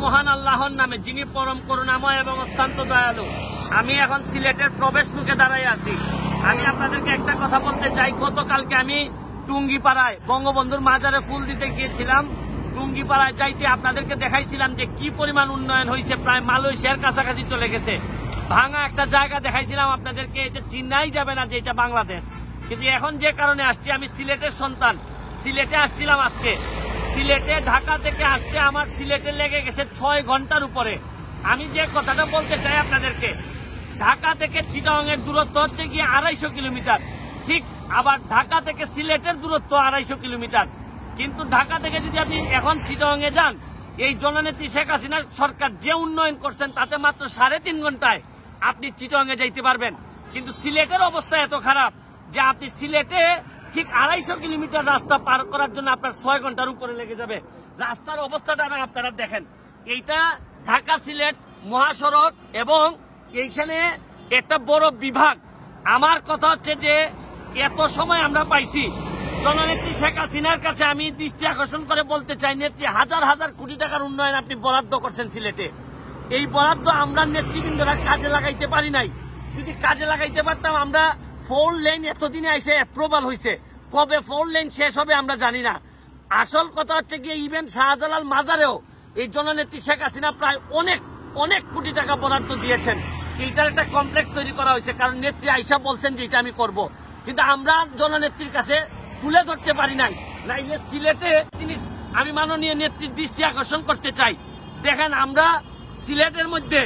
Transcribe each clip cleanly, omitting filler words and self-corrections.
মহান আল্লাহর নামে, যিনি পরম করুণাময় এবং অত্যন্ত দয়ালু। আমি এখন সিলেটের প্রবেশ মুখে দাঁড়াই আছি। আমি আপনাদেরকে একটা কথা বলতে চাই। গতকালকে আমি টুঙ্গিপাড়ায় বঙ্গবন্ধুর মাজারে ফুল দিতে গিয়েছিলাম। টুঙ্গিপাড়ায় যাইতে আপনাদেরকে দেখাইছিলাম যে কি পরিমাণ উন্নয়ন হয়েছে, প্রায় মালয়েশিয়ার কাছাকাছি চলে গেছে। ভাঙা একটা জায়গা দেখাইছিলাম আপনাদেরকে, এটা চিন্নাই যাবে না যে এটা বাংলাদেশ। কিন্তু এখন যে কারণে আসছি, আমি সিলেটের সন্তান, সিলেটে আসছিলাম আজকে। সিলেটে ঢাকা থেকে আসতে আমার সিলেটে লেগে গেছে 6 ঘন্টার উপরে। আমি যে কথাটা বলতে চাই আপনাদেরকে, ঢাকা থেকে চিটাগাং এর দূরত্ব হচ্ছে গিয়ে 250 কিলোমিটার, ঠিক। আবার ঢাকা থেকে সিলেটের দূরত্ব 250 কিলোমিটার। কিন্তু ঢাকা থেকে যদি আপনি এখন চিটাগাং এ যান, এই জননেত্রী শেখ হাসিনার সরকার যে উন্নয়ন করছেন তাতে মাত্র 3.5 ঘন্টায় আপনি চিটাগাং এ যাইতে পারবেন। কিন্তু সিলেটের অবস্থা এত খারাপ যে আপনি সিলেটে ঠিক 250 কিলোমিটার রাস্তা পার করার জন্য আপনার 6 ঘন্টার উপরে লেগে যাবে। রাস্তার অবস্থাটা আপনারা দেখেন। এইটা ঢাকা সিলেট মহাসড়ক এবং এইখানে একটা বড় বিভাগ। আমার কথা হচ্ছে যে এত সময় আমরা পাইছি। জননেত্রী শেখ হাসিনার কাছে আমি দৃষ্টি আকর্ষণ করে বলতে চাই, নেত্রী হাজার হাজার কোটি টাকার উন্নয়ন আপনি বরাদ্দ করছেন সিলেটে। এই বরাদ্দ আমরা নেতৃবৃন্দরা কাজে লাগাইতে পারি নাই। যদি কাজে লাগাইতে পারতাম, আমরা 4 লেন এতদিনে এসে অ্যাপ্রুভাল হয়েছে, কবে 4 লেন শেষ হবে আমরা জানি না। আসল কথা হচ্ছে গিয়ে ইভেন শাহজালাল মাজারেও এই জননেত্রী শেখ হাসিনা প্রায় অনেক কোটি টাকা বরাদ্দ দিয়েছেন। এইটার একটা কমপ্লেক্স তৈরি করা হয়েছে, কারণ নেত্রী আইসা বলছেন যে এটা আমি করব। কিন্তু আমরা জননেত্রীর কাছে তুলে ধরতে পারি নাই। নাইলে সিলেটে জিনিস আমি মাননীয় নেত্রীর দৃষ্টি আকর্ষণ করতে চাই। দেখেন, আমরা সিলেটের মধ্যে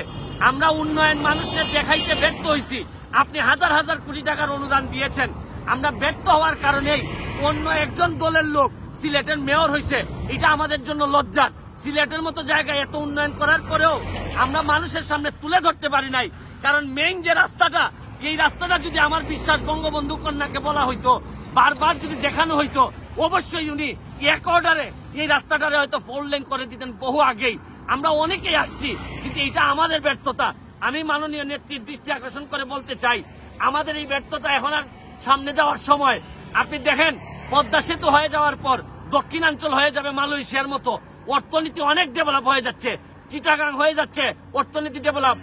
আমরা উন্নয়ন মানুষের দেখাইতে ব্যর্থ হয়েছি। আপনি হাজার হাজার কোটি টাকার অনুদান দিয়েছেন। আমরা ব্যর্থ হওয়ার কারণেই অন্য একজন দলের লোক সিলেটের মেয়র হয়েছে। এটা আমাদের জন্য লজ্জার। সিলেটের মতো জায়গায় এত উন্নয়ন করার পরেও আমরা মানুষের সামনে তুলে ধরতে পারি নাই। কারণ মেইন যে রাস্তাটা, এই রাস্তাটা যদি আমার বিশ্বাস বঙ্গবন্ধু কন্যাকে বলা হইতো, বারবার যদি দেখানো হইতো, অবশ্যই উনি এক অর্ডারে এই রাস্তাটারে হয়তো 4 লেন করে দিতেন বহু আগেই। আমরা অনেকেই আসছি, কিন্তু এটা আমাদের ব্যর্থতা। আমি মাননীয় নেত্রীর দৃষ্টি আকর্ষণ করে বলতে চাই, আমাদের এই ব্যর্থতা এখন আর সামনে যাওয়ার সময়। আপনি দেখেন, পদ্মা সেতু হয়ে যাওয়ার পর দক্ষিণাঞ্চল হয়ে যাবে মালয়েশিয়ার মতো। অর্থনীতি অনেক ডেভেলপ হয়ে যাচ্ছে। চিটাগাং হয়ে যাচ্ছে অর্থনীতি ডেভেলপ।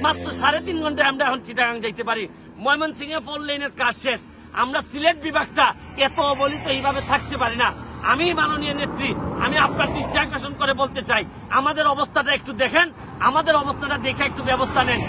মাত্র 3.5 ঘন্টায় আমরা এখন চিটাগাং যাইতে পারি। ময়মনসিংহে 4 লেনের কাজ শেষ। আমরা সিলেট বিভাগটা এত অবহেলিত এইভাবে থাকতে পারি না। আমি মাননীয় নেত্রী, আমি আপনার দৃষ্টি আকর্ষণ করে বলতে চাই, আমাদের অবস্থাটা একটু দেখেন, আমাদের অবস্থাটা দেখে একটু ব্যবস্থা নেন।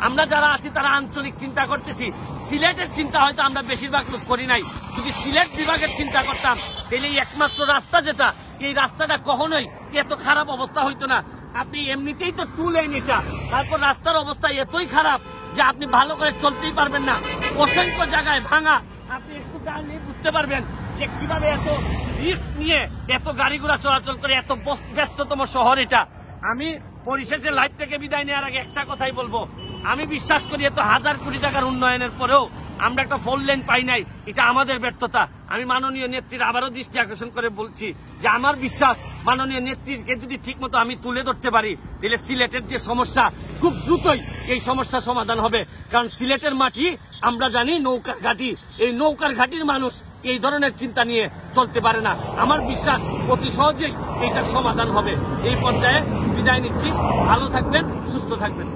আমরা যারা আছি তারা আঞ্চলিক চিন্তা করতেছি, সিলেটের চিন্তা হয়তো আমরা বেশিরভাগ লোক করি নাই। যদি সিলেট বিভাগের চিন্তা করতাম, তাহলে একমাত্র রাস্তা যেটা, এই রাস্তাটা কখনোই এত খারাপ অবস্থা হইতো না। আপনি এমনিতেই তো 2 লেন এটা, তারপর রাস্তার অবস্থা এতই খারাপ যে আপনি ভালো করে চলতেই পারবেন না। অসংখ্য জায়গায় ভাঙা। আপনি একটু দাঁড়িয়ে বুঝতে পারবেন যে কিভাবে এত রিস্ক নিয়ে এত গাড়ি ঘোড়া চলাচল করে, এত ব্যস্ততম শহর এটা। আমি পরিশেষে লাইভ থেকে বিদায় নেওয়ার আগে একটা কথাই বলবো, আমি বিশ্বাস করি এত হাজার কোটি টাকার উন্নয়নের পরেও আমরা একটা 4 লেন পাই নাই, এটা আমাদের ব্যর্থতা। আমি মাননীয় নেত্রীর আবারও দৃষ্টি আকর্ষণ করে বলছি যে আমার বিশ্বাস মাননীয় নেত্রীকে যদি ঠিক মতো আমি তুলে ধরতে পারি, তাহলে সিলেটের যে সমস্যা খুব দ্রুতই এই সমস্যা সমাধান হবে। কারণ সিলেটের মাটি আমরা জানি নৌকার ঘাঁটি, এই নৌকার ঘাঁটির মানুষ এই ধরনের চিন্তা নিয়ে চলতে পারে না। আমার বিশ্বাস অতি সহজেই এইটার সমাধান হবে। এই পর্যায়ে বিদায় নিচ্ছি। ভালো থাকবেন, সুস্থ থাকবেন।